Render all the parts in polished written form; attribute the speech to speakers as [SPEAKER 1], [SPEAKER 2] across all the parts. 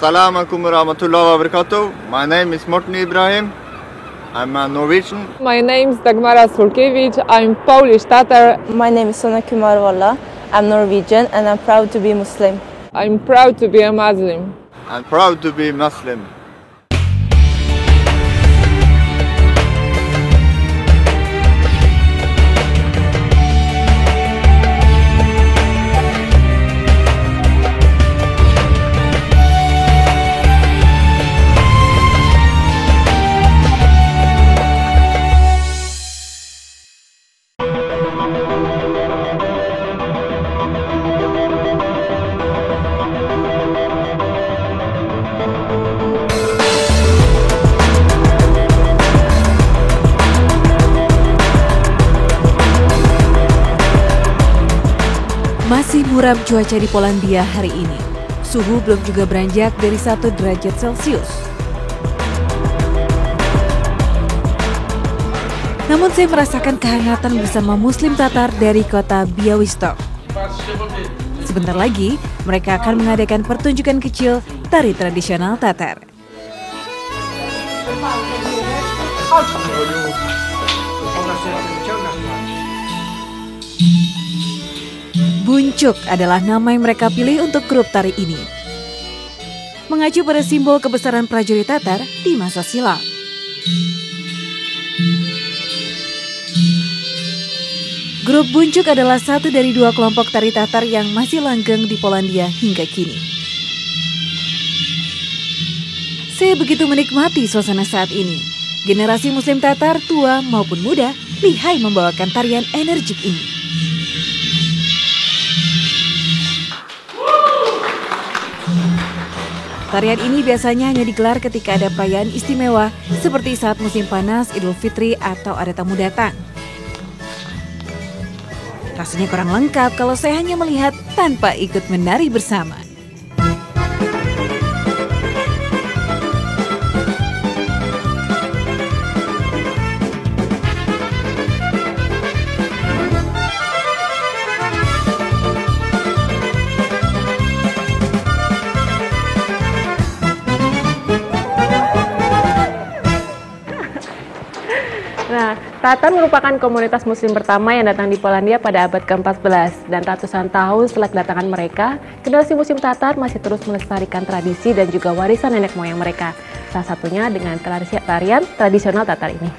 [SPEAKER 1] Assalamu alaikum warahmatullahi wabarakatuh. My name is Morten Ibrahim. I'm a Norwegian.
[SPEAKER 2] My name is Dagmara Sulkiewicz. I'm Polish Tatar.
[SPEAKER 3] My name is Sona Kumarwala. I'm Norwegian and I'm proud to be Muslim.
[SPEAKER 2] I'm proud to be a Muslim.
[SPEAKER 1] I'm proud to be Muslim.
[SPEAKER 4] Masih muram cuaca di Polandia hari ini. Suhu belum juga beranjak dari 1 derajat Celcius. Namun saya merasakan kehangatan bersama Muslim Tatar dari kota Białystok. Sebentar lagi, mereka akan mengadakan pertunjukan kecil tari tradisional Tatar. Buncuk adalah nama yang mereka pilih untuk grup tari ini. Mengacu pada simbol kebesaran prajurit Tatar di masa silam. Grup Buncuk adalah satu dari 2 kelompok tari Tatar yang masih langgeng di Polandia hingga kini. Saya begitu menikmati suasana saat ini. Generasi Muslim Tatar tua maupun muda lihai membawakan tarian energik ini. Tarian ini biasanya hanya digelar ketika ada perayaan istimewa seperti saat musim panas, Idul Fitri, atau ada tamu datang. Rasanya kurang lengkap kalau saya hanya melihat tanpa ikut menari bersama.
[SPEAKER 5] Nah, Tatar merupakan komunitas muslim pertama yang datang di Polandia pada abad ke-14 dan ratusan tahun setelah kedatangan mereka, generasi muslim Tatar masih terus melestarikan tradisi dan juga warisan nenek moyang mereka. Salah satunya dengan tarian tradisional Tatar ini.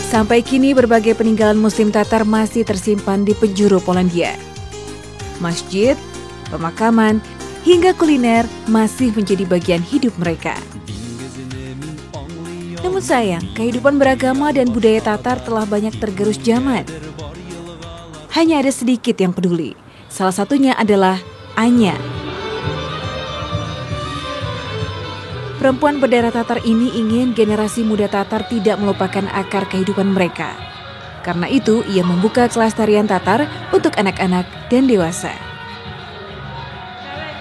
[SPEAKER 4] Sampai kini berbagai peninggalan muslim Tatar masih tersimpan di penjuru Polandia. Masjid, pemakaman, hingga kuliner masih menjadi bagian hidup mereka. Namun sayang, kehidupan beragama dan budaya Tatar telah banyak tergerus zaman. Hanya ada sedikit yang peduli. Salah satunya adalah Anya. Perempuan berdarah Tatar ini ingin generasi muda Tatar tidak melupakan akar kehidupan mereka. Karena itu, ia membuka kelas tarian Tatar untuk anak-anak dan dewasa.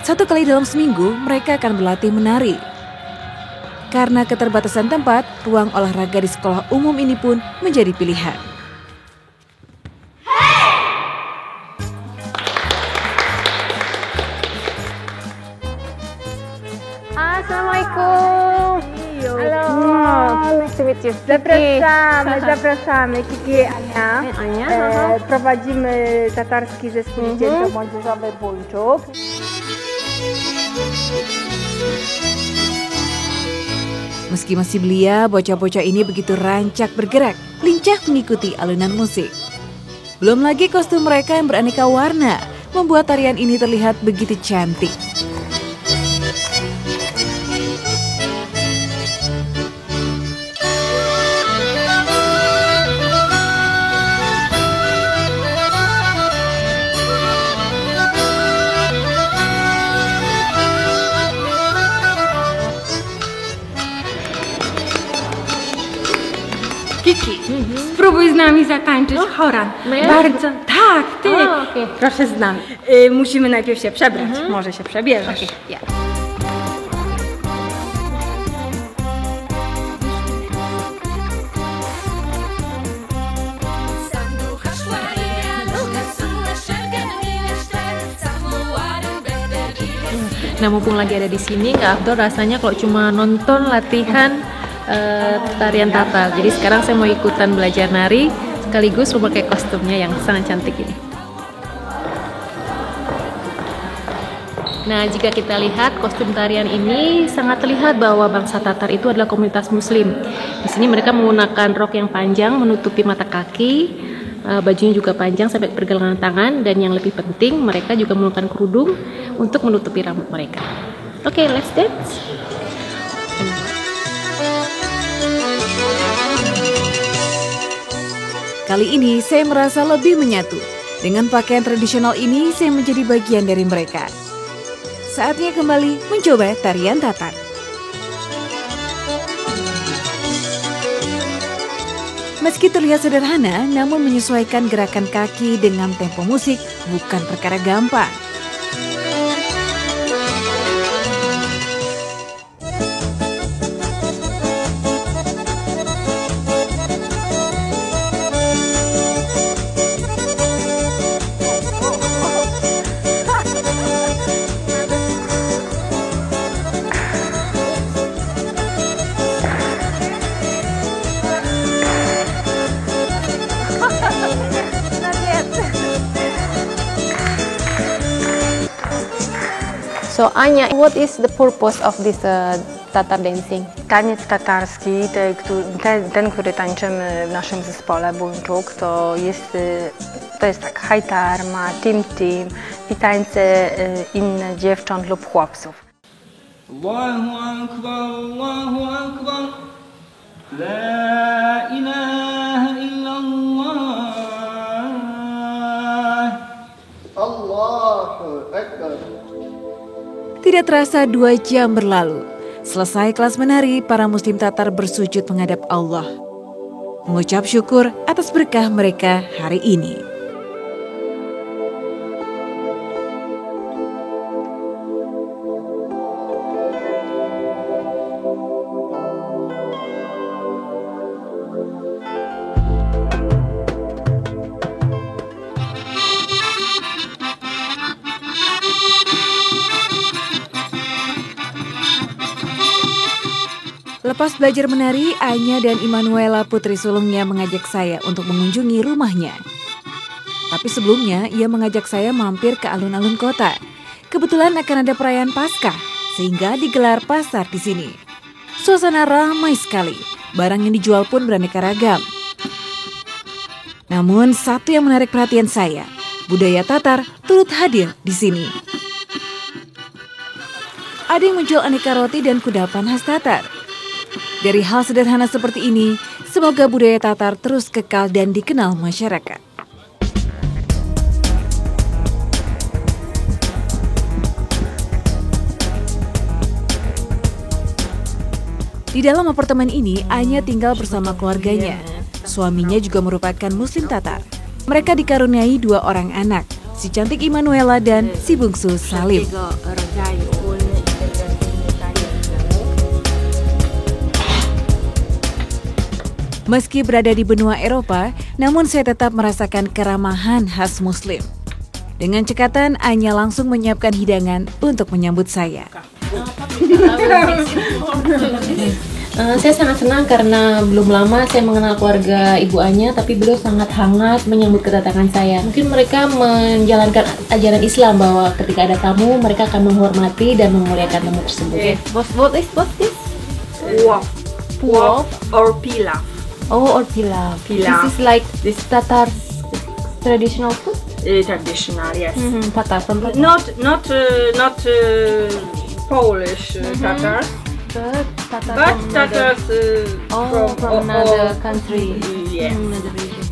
[SPEAKER 4] 1 kali dalam seminggu, mereka akan berlatih menari. Karena keterbatasan tempat, ruang olahraga di sekolah umum ini pun menjadi pilihan.
[SPEAKER 5] Assalamualaikum. Halo. Nice to meet you.
[SPEAKER 6] Zapraszamy. Kiki Ania.
[SPEAKER 5] Ania.
[SPEAKER 6] Prowadzimy tatarski zespół dziecięco-młodzieżowy Buncuk.
[SPEAKER 4] Meski masih belia, bocah-bocah ini begitu rancak bergerak, lincah mengikuti alunan musik. Belum lagi kostum mereka yang beraneka warna, membuat tarian ini terlihat begitu cantik.
[SPEAKER 6] Kiki, spróbuj z nami zatańczyć choran. Bardzo, tak, ty.
[SPEAKER 5] Okay.
[SPEAKER 6] Proszę z nami. Musimy najpierw się przebrać. Może się przebierzesz. Ja.
[SPEAKER 5] Nah, mumpung lagi ada di sini, nggak afdol rasanya kalau cuma nonton latihan tarian Tatar. Jadi sekarang saya mau ikutan belajar nari sekaligus memakai kostumnya yang sangat cantik ini. Nah, jika kita lihat kostum tarian ini sangat terlihat bahwa bangsa Tatar itu adalah komunitas Muslim. Di sini mereka menggunakan rok yang panjang menutupi mata kaki, bajunya juga panjang sampai pergelangan tangan, dan yang lebih penting mereka juga menggunakan kerudung untuk menutupi rambut mereka. Oke, let's dance.
[SPEAKER 4] Kali ini saya merasa lebih menyatu. Dengan pakaian tradisional ini saya menjadi bagian dari mereka. Saatnya kembali mencoba tarian Tatar. Meski terlihat sederhana, namun menyesuaikan gerakan kaki dengan tempo musik bukan perkara gampang.
[SPEAKER 5] So Ania, what is the purpose of this Tatar dancing?
[SPEAKER 7] Taniec tatarski, ten, który tańczymy w naszym zespole Buńczuk, to jest tak hajtarma, tim i tańce inne dziewcząt lub chłopców.
[SPEAKER 8] Allahu Akbar, Allahu Akbar, La ilaha illallah,
[SPEAKER 1] Allahu Akbar.
[SPEAKER 4] Tidak terasa 2 jam berlalu. Selesai kelas menari, para Muslim Tatar bersujud menghadap Allah, mengucap syukur atas berkah mereka hari ini. Lepas belajar menari, Anya dan Immanuela putri sulungnya mengajak saya untuk mengunjungi rumahnya. Tapi sebelumnya, ia mengajak saya mampir ke alun-alun kota. Kebetulan akan ada perayaan Paskah, sehingga digelar pasar di sini. Suasana ramai sekali, barang yang dijual pun beraneka ragam. Namun satu yang menarik perhatian saya, budaya Tatar turut hadir di sini. Ada yang menjual aneka roti dan kudapan khas Tatar. Dari hal sederhana seperti ini, semoga budaya Tatar terus kekal dan dikenal masyarakat. Di dalam apartemen ini, Anya tinggal bersama keluarganya. Suaminya juga merupakan Muslim Tatar. Mereka dikaruniai 2 orang anak, si cantik Immanuela dan si bungsu Salim. Meski berada di benua Eropa, namun saya tetap merasakan keramahan khas Muslim. Dengan cekatan, Anya langsung menyiapkan hidangan untuk menyambut saya.
[SPEAKER 5] Saya sangat senang karena belum lama saya mengenal keluarga Ibu Anya, tapi beliau sangat hangat menyambut kedatangan saya. Mungkin mereka menjalankan ajaran Islam bahwa ketika ada tamu, mereka akan menghormati dan memuliakan tamu tersebut. What is this?
[SPEAKER 6] Puop or pilaf.
[SPEAKER 5] Oh, or pilaf.
[SPEAKER 6] Pilaf.
[SPEAKER 5] This is like this Tatar traditional food.
[SPEAKER 6] Traditional, yes.
[SPEAKER 5] Tatar from
[SPEAKER 6] Not Polish Tatars,
[SPEAKER 5] but Tatar
[SPEAKER 6] but
[SPEAKER 5] from
[SPEAKER 6] Tatars
[SPEAKER 5] from another country.
[SPEAKER 6] Yes.
[SPEAKER 5] Another region.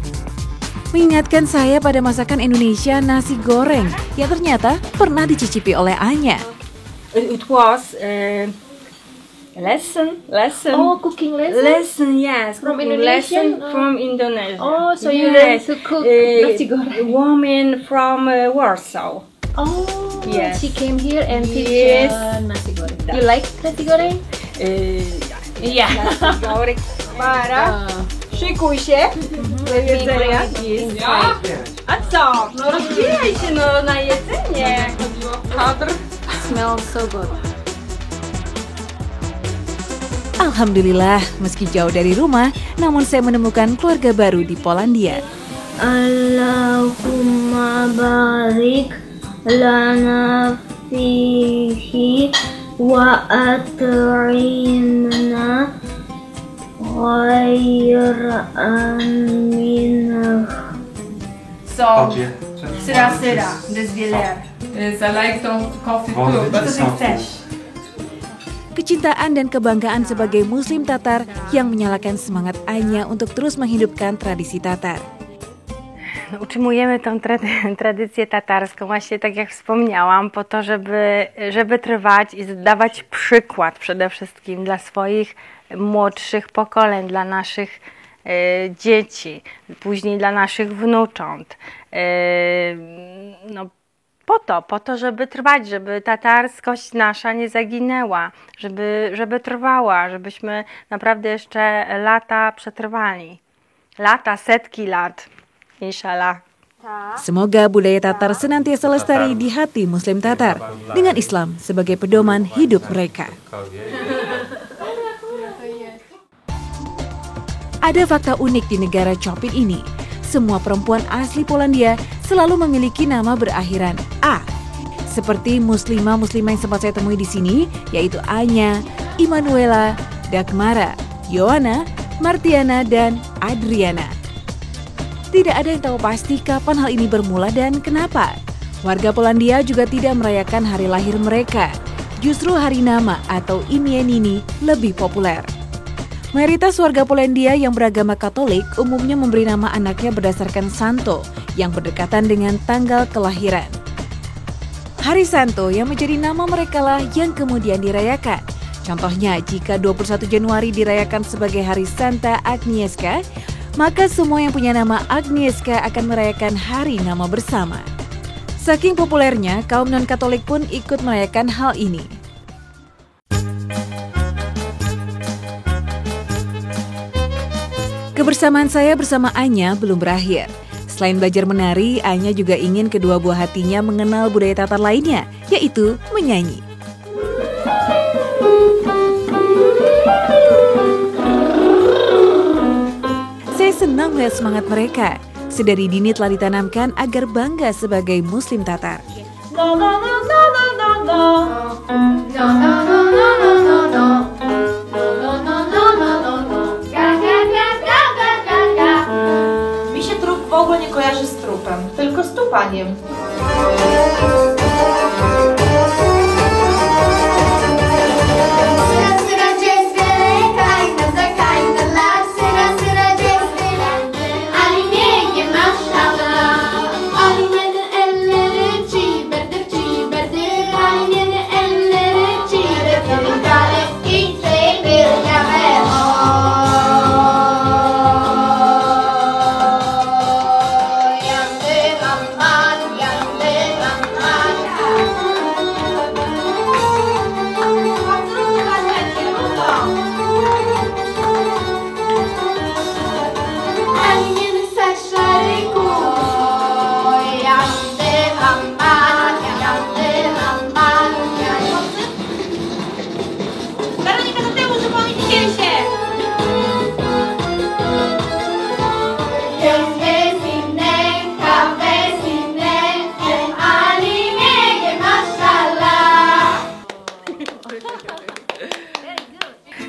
[SPEAKER 4] Mengingatkan saya pada masakan Indonesia nasi goreng yang ternyata pernah dicicipi oleh Anya.
[SPEAKER 6] It was lesson.
[SPEAKER 5] Oh, cooking lesson.
[SPEAKER 6] Lesson, yes.
[SPEAKER 5] From
[SPEAKER 6] cooking
[SPEAKER 5] Indonesian?
[SPEAKER 6] lesson from Indonesia.
[SPEAKER 5] Oh, so you learn to cook nasi goreng.
[SPEAKER 6] Woman from Warsaw.
[SPEAKER 5] Oh,
[SPEAKER 6] Yes.
[SPEAKER 5] she came here and teach
[SPEAKER 6] Yes.
[SPEAKER 5] nasi goreng. You like nasi goreng?
[SPEAKER 6] Yeah. Nasi goreng para szykuj się do jedzenia. A co? No rozwijaj się na jedzenie. Kadr. smells so good.
[SPEAKER 4] Alhamdulillah, meski jauh dari rumah, namun saya menemukan keluarga baru di Polandia.
[SPEAKER 9] Allahumma barik lana fihi wa at'imna khairan minhu.
[SPEAKER 2] So, sera, desvelar. I like coffee too, but it's fresh.
[SPEAKER 4] Kecintaan dan kebanggaan sebagai Muslim Tatar yang menyalakan semangat Ania untuk terus menghidupkan tradisi Tatar.
[SPEAKER 7] Utrzymujemy tą tradycję tatarską, właśnie tak jak wspomniałam, po to, żeby trwać i dawać przykład przede wszystkim dla swoich młodszych pokoleń, dla naszych dzieci, później dla naszych wnucząt. No, po to, żeby trwać, żeby tatarskość nasza nie zaginęła, żeby trwała, żebyśmy naprawdę jeszcze lata przetrwali. Lata, setki lat, inshallah.
[SPEAKER 4] Semoga budaya Tatar senantiasa lestari di hati Muslim Tatar dengan Islam sebagai pedoman hidup mereka. Ada fakta unik di negara Chopin ini. Semua perempuan asli Polandia selalu memiliki nama berakhiran A. Seperti muslimah-muslimah yang sempat saya temui di sini, yaitu Anya, Immanuela, Dagmara, Joanna, Martiana, dan Adriana. Tidak ada yang tahu pasti kapan hal ini bermula dan kenapa. Warga Polandia juga tidak merayakan hari lahir mereka. Justru hari nama atau imieniny lebih populer. Mayoritas warga Polandia yang beragama Katolik umumnya memberi nama anaknya berdasarkan Santo yang berdekatan dengan tanggal kelahiran. Hari Santo yang menjadi nama mereka lah yang kemudian dirayakan. Contohnya, jika 21 Januari dirayakan sebagai Hari Santa Agnieszka, maka semua yang punya nama Agnieszka akan merayakan hari nama bersama. Saking populernya, kaum non-Katolik pun ikut merayakan hal ini. Kebersamaan saya bersama Anya belum berakhir. Selain belajar menari, Anya juga ingin kedua buah hatinya mengenal budaya Tatar lainnya, yaitu menyanyi. Saya senang melihat semangat mereka. Sedari dini telah ditanamkan agar bangga sebagai Muslim Tatar.
[SPEAKER 9] No, no, no, no, no, no, no. No, no, no, no, no, no, no.
[SPEAKER 10] W ogóle nie kojarzy z trupem, tylko z tupaniem.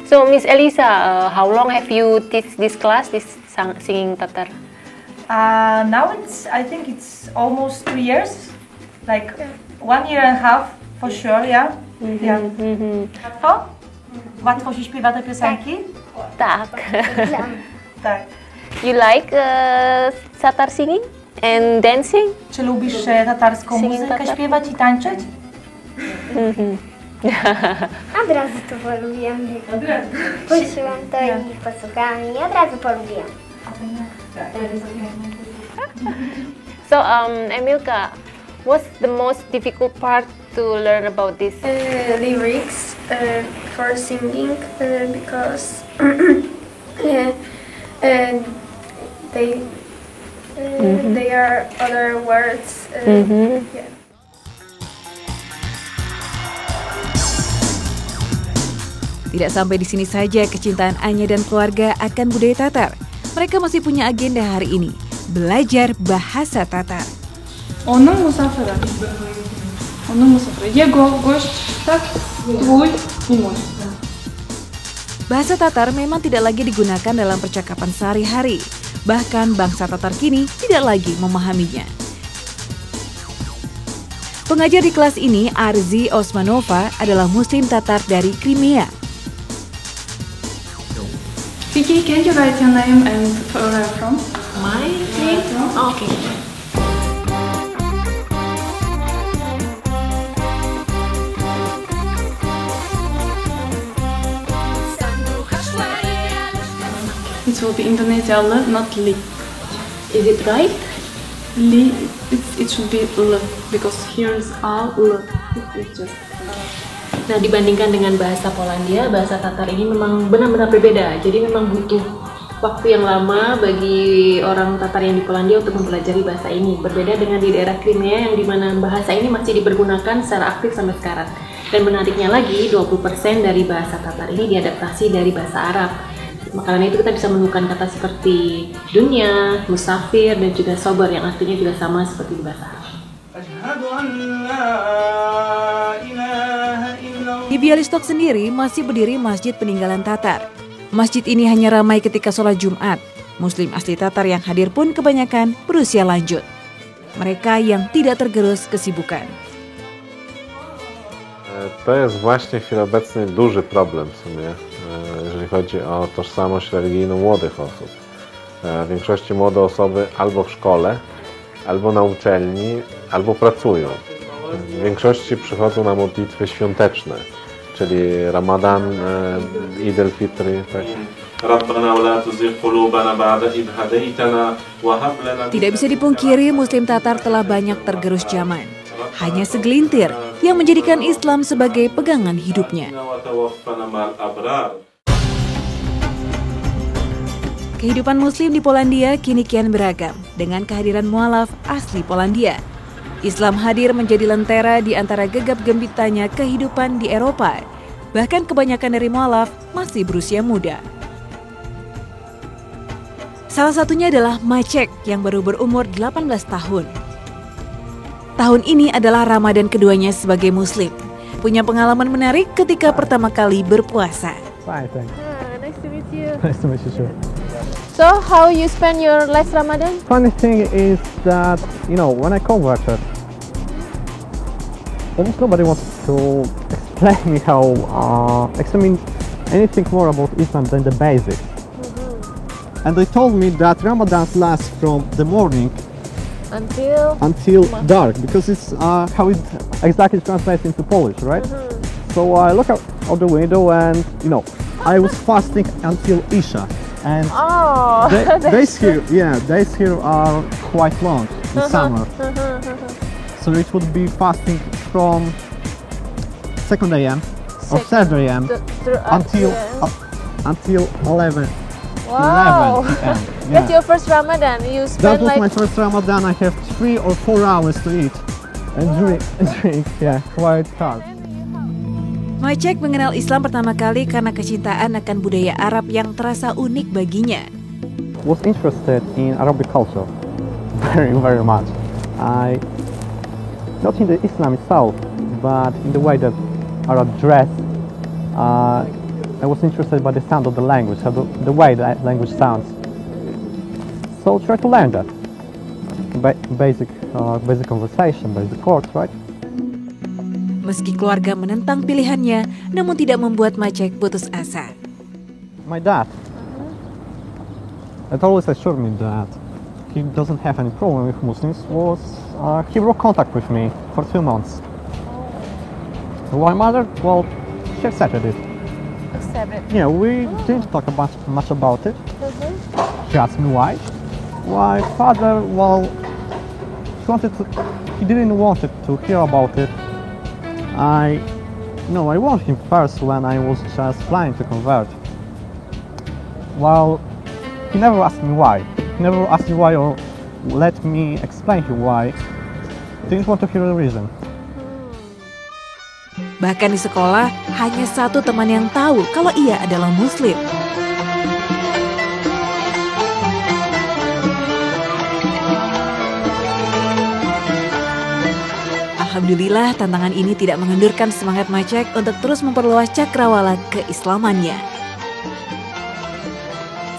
[SPEAKER 5] So, Miss Elisa, how long have you teach this class, this singing Tatar?
[SPEAKER 10] Now I think it's almost 2 years, like 1 year and a half for sure, yeah. Łatwo? Łatwo się śpiewa te piosenki?
[SPEAKER 5] Tak.
[SPEAKER 10] Tak.
[SPEAKER 5] You like Tatar singing and dancing?
[SPEAKER 10] Czy lubisz tatarską muzykę śpiewać i tańczyć?
[SPEAKER 9] Od razu to polubiłam. Poczułam to i posłuchałam i od razu polubiłam.
[SPEAKER 5] So, Emilka, what's the most difficult part to learn about this?
[SPEAKER 11] Lyrics for singing because they are other words. Yeah.
[SPEAKER 4] Tidak sampai di sini saja kecintaan Anya dan keluarga akan budaya Tatar. Mereka masih punya agenda hari ini, belajar bahasa Tatar.
[SPEAKER 2] Onun musafiri. Onun musafiri. Jego gość, tak? Twój i mój.
[SPEAKER 4] Bahasa Tatar memang tidak lagi digunakan dalam percakapan sehari-hari. Bahkan bangsa Tatar kini tidak lagi memahaminya. Pengajar di kelas ini, Arzi Osmanova, adalah Muslim Tatar dari Crimea.
[SPEAKER 2] Vicky, can you write your name and where are you from?
[SPEAKER 5] My name? Oh, okay.
[SPEAKER 2] It will be Indonesia L, not Li.
[SPEAKER 5] Is it right?
[SPEAKER 2] Li, it should be L, because here is A, L. It's just...
[SPEAKER 5] Nah, dibandingkan dengan bahasa Polandia, bahasa Tatar ini memang benar-benar berbeda. Jadi memang butuh waktu yang lama bagi orang Tatar yang di Polandia untuk mempelajari bahasa ini. Berbeda dengan di daerah Crimea yang dimana bahasa ini masih dipergunakan secara aktif sampai sekarang. Dan menariknya lagi, 20% dari bahasa Tatar ini diadaptasi dari bahasa Arab. Karena itu kita bisa menemukan kata seperti dunia, musafir, dan juga sober yang artinya juga sama seperti di bahasa Arab.
[SPEAKER 4] Di Bialystok sendiri masih berdiri Masjid Peninggalan Tatar. Masjid ini hanya ramai ketika sholat Jumat. Muslim asli Tatar yang hadir pun kebanyakan berusia lanjut. Mereka yang tidak tergerus kesibukan.
[SPEAKER 12] To jest właśnie w chwili obecnej duży problem w sumie, jeżeli chodzi o tożsamość religijną młodych osób. W większości młode osoby albo w szkole, albo na uczelni, albo pracują. W większości przychodzą na modlitwy świąteczne, czyli Ramadan, Eid al-Fitr. Tak.
[SPEAKER 4] Tidak bisa dipungkiri Muslim Tatar telah banyak tergerus zaman. Hanya segelintir yang menjadikan Islam sebagai pegangan hidupnya. Kehidupan Muslim di Polandia kini kian beragam dengan kehadiran mualaf asli Polandia. Islam hadir menjadi lentera di antara gegap gempitanya kehidupan di Eropa. Bahkan kebanyakan dari mualaf masih berusia muda. Salah satunya adalah Maciek yang baru berumur 18 tahun. Tahun ini adalah Ramadan keduanya sebagai Muslim. Punya pengalaman menarik ketika pertama kali berpuasa.
[SPEAKER 13] Fine, thanks.
[SPEAKER 5] Nice to meet you.
[SPEAKER 13] Nice to meet you too.
[SPEAKER 5] So, how you spend your last Ramadan?
[SPEAKER 13] Funny thing is that, when I converted, almost nobody wants to explain me explain anything more about Islam than the basics. And they told me that Ramadan lasts from the morning until dark, because it's how it exactly translates into Polish, right? So I look out the window and I was fasting until Isha, and days here are quite long in summer. So it would be fasting from 2 a.m. or 3 a.m. until 11.
[SPEAKER 5] Wow,
[SPEAKER 13] 11 p.m.
[SPEAKER 5] That's your first Ramadan. You
[SPEAKER 13] That
[SPEAKER 5] spend
[SPEAKER 13] was my first Ramadan. I have 3 or 4 hours to eat and drink. Yeah, quite hard.
[SPEAKER 4] Maciek mengenal Islam pertama kali karena kecintaan akan budaya Arab yang terasa unik baginya.
[SPEAKER 13] Was interested in Arabic culture very, very much. Not in the Islam itself, but in the way that Arab dress. I was interested by the sound of the language, the way the language sounds. So try to learn that. Basic conversation, basic words, right?
[SPEAKER 4] Meski keluarga menentang pilihannya, namun tidak membuat Maciek putus asa.
[SPEAKER 13] My dad had always assured me that he doesn't have any problem with Muslims. He broke contact with me for 2 months. My mother, she accepted it. Yeah, we didn't talk much about it. She asked me why. My father, he didn't want to hear about it. I warned him first when I was just planning to convert. He never asked me why. He never asked me why or let me explain to him why. Didn't want to hear the reason.
[SPEAKER 4] Bahkan di sekolah, hanya satu teman yang tahu kalau ia adalah Muslim. Alhamdulillah, tantangan ini tidak mengendurkan semangat Macek untuk terus memperluas cakrawala keislamannya.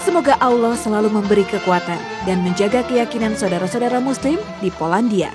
[SPEAKER 4] Semoga Allah selalu memberi kekuatan dan menjaga keyakinan saudara-saudara Muslim di Polandia.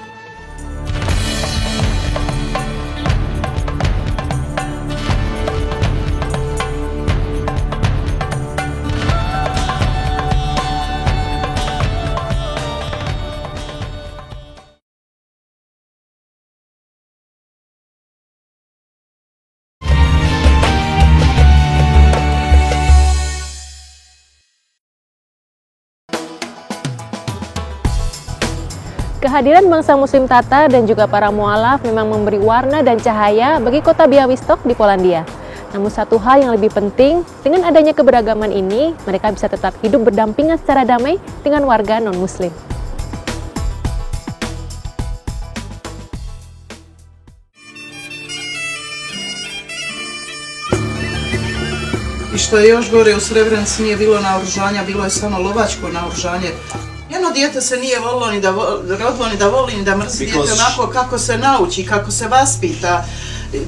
[SPEAKER 5] Kehadiran bangsa Muslim Tatar dan juga para mualaf memang memberi warna dan cahaya bagi kota Białystok di Polandia. Namun satu hal yang lebih penting, dengan adanya keberagaman ini, mereka bisa tetap hidup berdampingan secara damai dengan warga non-Muslim.
[SPEAKER 14] I što je još gore, u Srebrenici nije bilo naoružanja, bilo je samo lovačko naoružanje. Jedno dijete se nije volilo ni da rodilo, ni da voli, ni da mrzi dijete onako kako se nauči, kako se vaspita.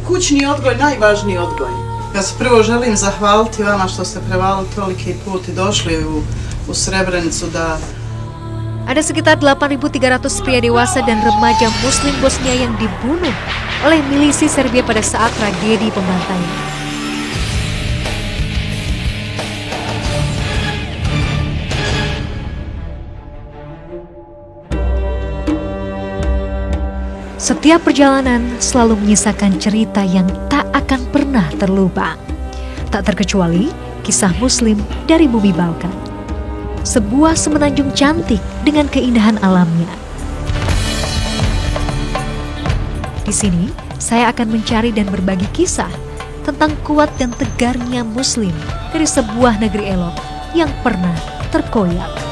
[SPEAKER 14] Kućni odgoj, najvažniji odgoj. Ja se prvo želim zahvaliti vama što ste prevalili toliki put i došli u Srebrenicu da...
[SPEAKER 15] Ada sekitar 8.300 pria dewasa dan remaja Muslim Bosnia yang dibunuh oleh milisi Serbia pada saat tragedi pembantaian. Setiap perjalanan selalu menyisakan cerita yang tak akan pernah terlupa. Tak terkecuali kisah Muslim dari bumi Balkan. Sebuah semenanjung cantik dengan keindahan alamnya. Di sini, saya akan mencari dan berbagi kisah tentang kuat dan tegarnya Muslim dari sebuah negeri elok yang pernah terkoyak.